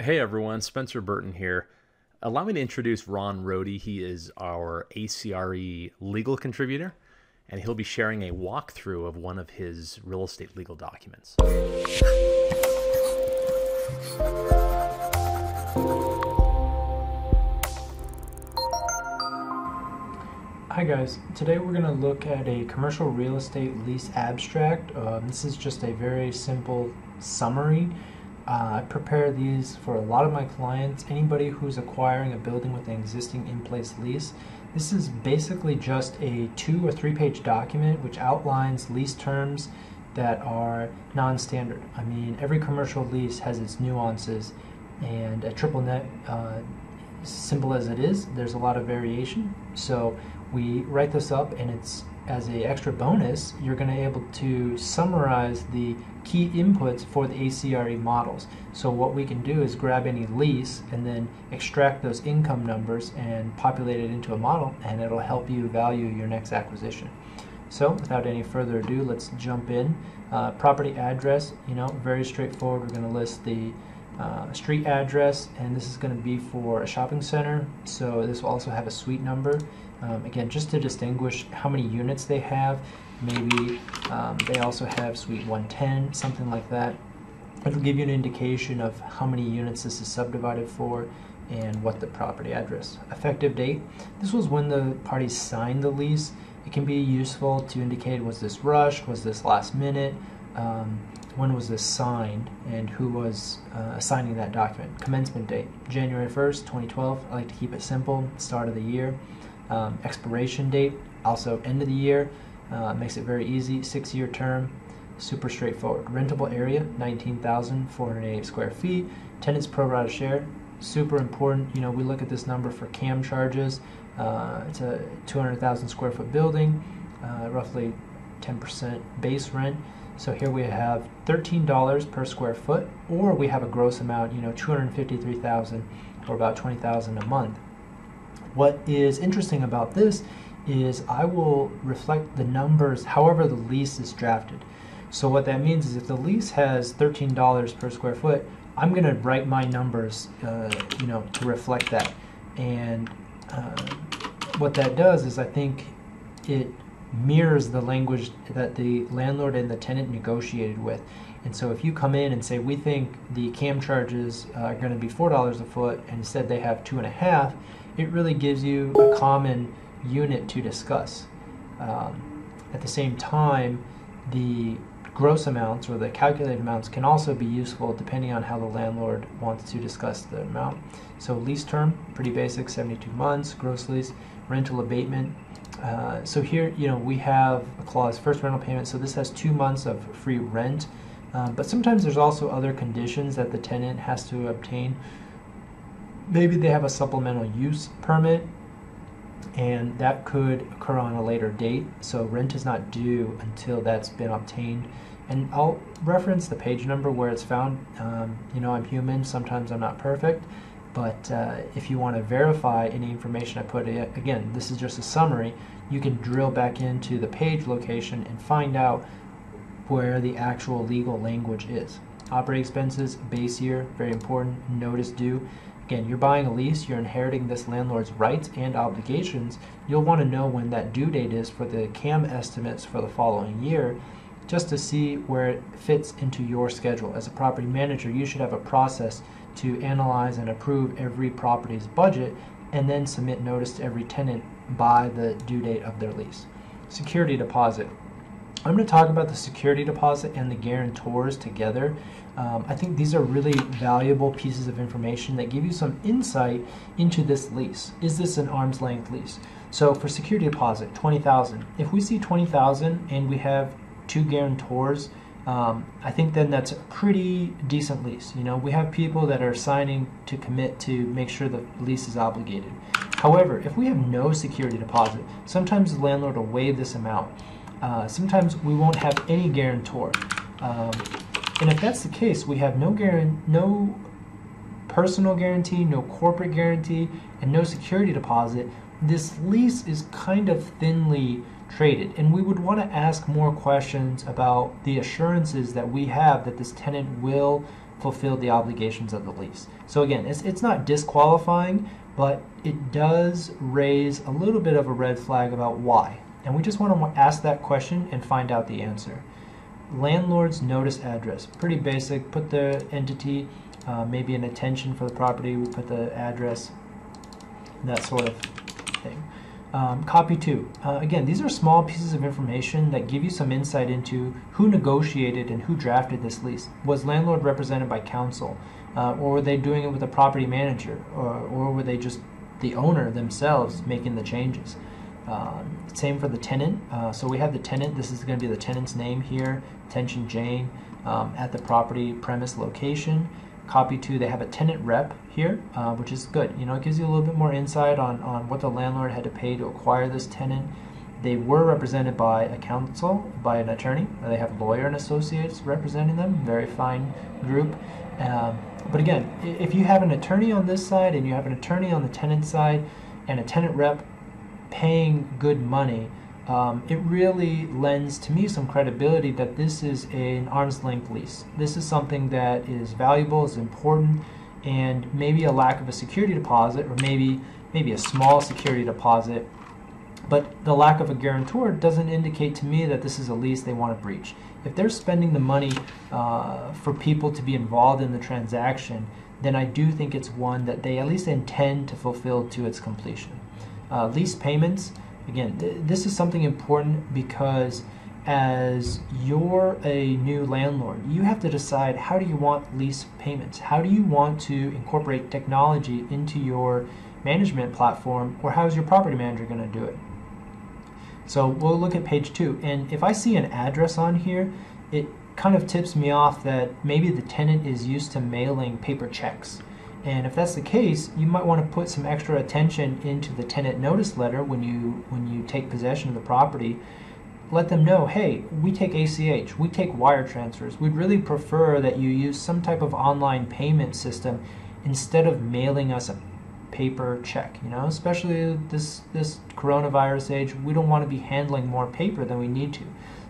Hey everyone, Spencer Burton here. Allow me to introduce Ron Rohde. He is our ACRE legal contributor, and he'll be sharing a walkthrough of one of his real estate legal documents. Hi guys, today we're going to look at a commercial real estate lease abstract. This is just a very simple summary. I prepare these for a lot of my clients, anybody who's acquiring a building with an existing in-place lease. This is basically just a 2 or 3 page document which outlines lease terms that are non-standard. I mean, every commercial lease has its nuances, and a triple net, simple as it is, there's a lot of variation. So we write this up, and it's as a extra bonus, you're going to be able to summarize the key inputs for the ACRE models. So what we can do is grab any lease and then extract those income numbers and populate it into a model, and it'll help you value your next acquisition. So without any further ado, let's jump in. Property address, very straightforward. We're going to list the street address, and this is going to be for a shopping center, so this will also have a suite number. Again, just to distinguish how many units they have. Maybe they also have suite 110, something like that. It'll give you an indication of how many units this is subdivided for and what the property address. Effective date, this was when the parties signed the lease. It can be useful to indicate, was this rushed, was this last minute, when was this signed, and who was signing that document. Commencement date, January 1st, 2012. I like to keep it simple, start of the year. Expiration date, also end of the year. Makes it very easy, 6-year term, super straightforward. Rentable area, 19,488 square feet. Tenant's pro rata share, super important. We look at this number for CAM charges. It's a 200,000 square foot building, roughly 10% base rent. So here we have $13 per square foot, or we have a gross amount, $253,000, or about $20,000 a month. What is interesting about this is I will reflect the numbers however the lease is drafted. So what that means is if the lease has $13 per square foot, I'm going to write my numbers, to reflect that. And what that does is I think it mirrors the language that the landlord and the tenant negotiated with. And so if you come in and say, we think the CAM charges are going to be $4 a foot, and instead they have 2.5, it really gives you a common unit to discuss. At the same time, the gross amounts or the calculated amounts can also be useful depending on how the landlord wants to discuss the amount. So lease term, pretty basic, 72 months, gross lease. Rental abatement. So here, we have a clause, first rental payment, so this has 2 months of free rent. But sometimes there's also other conditions that the tenant has to obtain. Maybe they have a supplemental use permit, and that could occur on a later date, so rent is not due until that's been obtained. And I'll reference the page number where it's found. I'm human, sometimes I'm not perfect, but if you want to verify any information I put, again, this is just a summary, you can drill back into the page location and find out where the actual legal language is. Operating expenses, base year, very important, notice due. Again, you're buying a lease, you're inheriting this landlord's rights and obligations. You'll want to know when that due date is for the CAM estimates for the following year, just to see where it fits into your schedule. As a property manager, you should have a process to analyze and approve every property's budget and then submit notice to every tenant by the due date of their lease. Security deposit. I'm going to talk about the security deposit and the guarantors together. I think these are really valuable pieces of information that give you some insight into this lease. Is this an arm's length lease? So for security deposit, $20,000. If we see $20,000 and we have 2 guarantors, I think then that's a pretty decent lease. We have people that are signing to commit to make sure the lease is obligated. However, if we have no security deposit, sometimes the landlord will waive this amount. Sometimes we won't have any guarantor. And if that's the case, we have no personal guarantee, no corporate guarantee, and no security deposit. This lease is kind of thinly traded, and we would want to ask more questions about the assurances that we have that this tenant will fulfilled the obligations of the lease. So again, it's not disqualifying, but it does raise a little bit of a red flag about why. And we just want to ask that question and find out the answer. Landlord's notice address, pretty basic. Put the entity, maybe an intention for the property, we put the address, that sort of thing. Copy 2. Again, these are small pieces of information that give you some insight into who negotiated and who drafted this lease. Was landlord represented by counsel? Or were they doing it with a property manager? Or were they just the owner themselves making the changes? Same for the tenant. So we have the tenant. This is going to be the tenant's name here. Attention Jane at the property premise location. Copy 2, they have a tenant rep here, which is good. You know, it gives you a little bit more insight on what the landlord had to pay to acquire this tenant. They were represented by a counsel, by an attorney. They have lawyer and associates representing them. Very fine group. But again, if you have an attorney on this side and you have an attorney on the tenant side and a tenant rep paying good money, it really lends to me some credibility that this is an arm's length lease. This is something that is valuable, is important, and maybe a lack of a security deposit, or maybe a small security deposit, but the lack of a guarantor doesn't indicate to me that this is a lease they want to breach. If they're spending the money for people to be involved in the transaction, then I do think it's one that they at least intend to fulfill to its completion. Lease payments. Again, this is something important because as you're a new landlord, you have to decide, how do you want lease payments? How do you want to incorporate technology into your management platform, or how is your property manager going to do it? So we'll look at page 2, and if I see an address on here, it kind of tips me off that maybe the tenant is used to mailing paper checks. And if that's the case, you might want to put some extra attention into the tenant notice letter when you take possession of the property. Let them know, hey, we take ACH, we take wire transfers. We'd really prefer that you use some type of online payment system instead of mailing us a paper check. You know, especially this coronavirus age, we don't want to be handling more paper than we need to.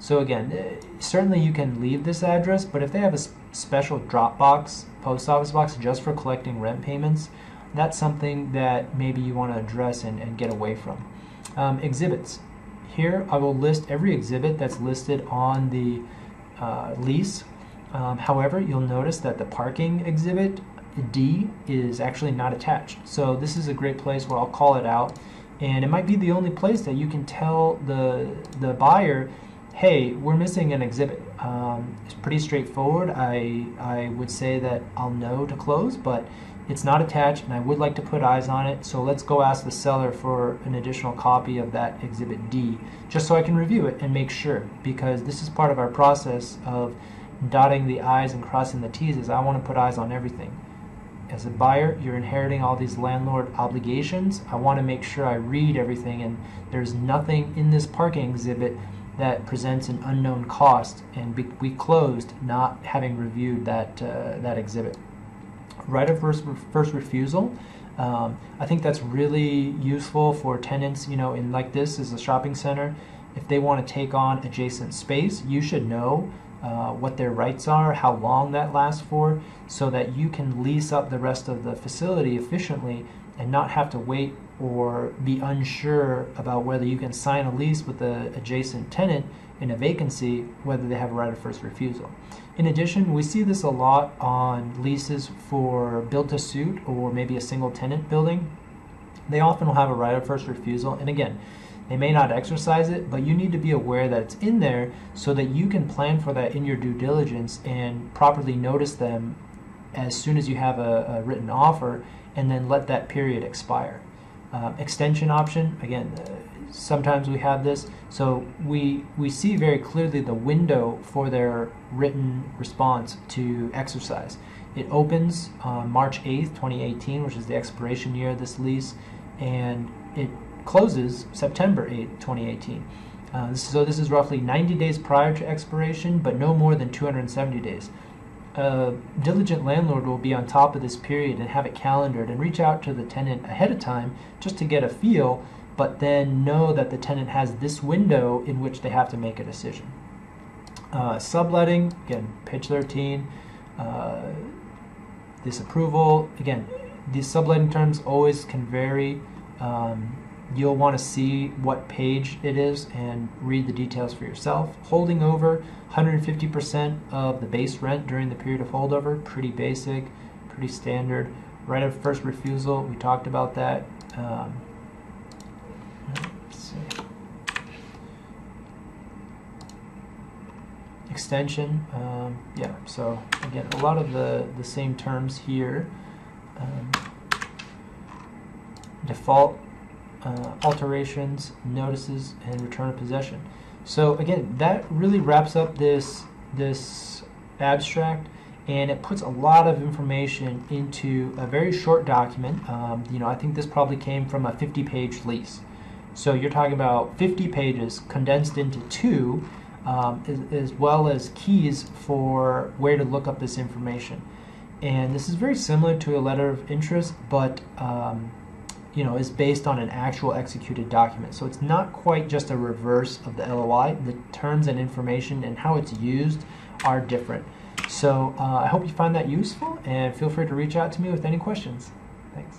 So again, certainly you can leave this address, but if they have a special drop box, post office box just for collecting rent payments, that's something that maybe you want to address and get away from. Exhibits. Here I will list every exhibit that's listed on the lease. However, you'll notice that the parking exhibit D is actually not attached. So this is a great place where I'll call it out, and it might be the only place that you can tell the buyer, hey, we're missing an exhibit. It's pretty straightforward. I would say that I'll know to close, but it's not attached and I would like to put eyes on it, so let's go ask the seller for an additional copy of that exhibit D, just so I can review it and make sure, because this is part of our process of dotting the I's and crossing the T's, is I want to put eyes on everything. As a buyer, you're inheriting all these landlord obligations. I want to make sure I read everything and there's nothing in this parking exhibit that presents an unknown cost, and we closed not having reviewed that exhibit. Right of first refusal. I think that's really useful for tenants, you know, in like this is a shopping center. If they want to take on adjacent space, you should know what their rights are, how long that lasts for, so that you can lease up the rest of the facility efficiently and not have to wait or be unsure about whether you can sign a lease with the adjacent tenant in a vacancy, whether they have a right of first refusal. In addition, we see this a lot on leases for build-to-suit or maybe a single tenant building. They often will have a right of first refusal, and again, they may not exercise it, but you need to be aware that it's in there so that you can plan for that in your due diligence and properly notice them as soon as you have a written offer, and then let that period expire. Extension option, again, sometimes we have this, so we see very clearly the window for their written response to exercise. It opens on March 8th, 2018, which is the expiration year of this lease, and it closes September 8th, 2018. So this is roughly 90 days prior to expiration, but no more than 270 days. A diligent landlord will be on top of this period and have it calendared and reach out to the tenant ahead of time just to get a feel, but then know that the tenant has this window in which they have to make a decision. Subletting, again, page 13. this approval. Again, these subletting terms always can vary. You'll want to see what page it is and read the details for yourself. Holding over 150% of the base rent during the period of holdover, pretty basic, pretty standard. Right of first refusal, we talked about that. Let's see. Extension, yeah, so again, a lot of the same terms here. Default, alterations, notices, and return of possession. So again, that really wraps up this abstract, and it puts a lot of information into a very short document. I think this probably came from a 50-page lease. So you're talking about 50 pages condensed into 2, as well as keys for where to look up this information. And this is very similar to a letter of interest, but is based on an actual executed document. So it's not quite just a reverse of the LOI. The terms and information and how it's used are different. So I hope you find that useful, and feel free to reach out to me with any questions. Thanks.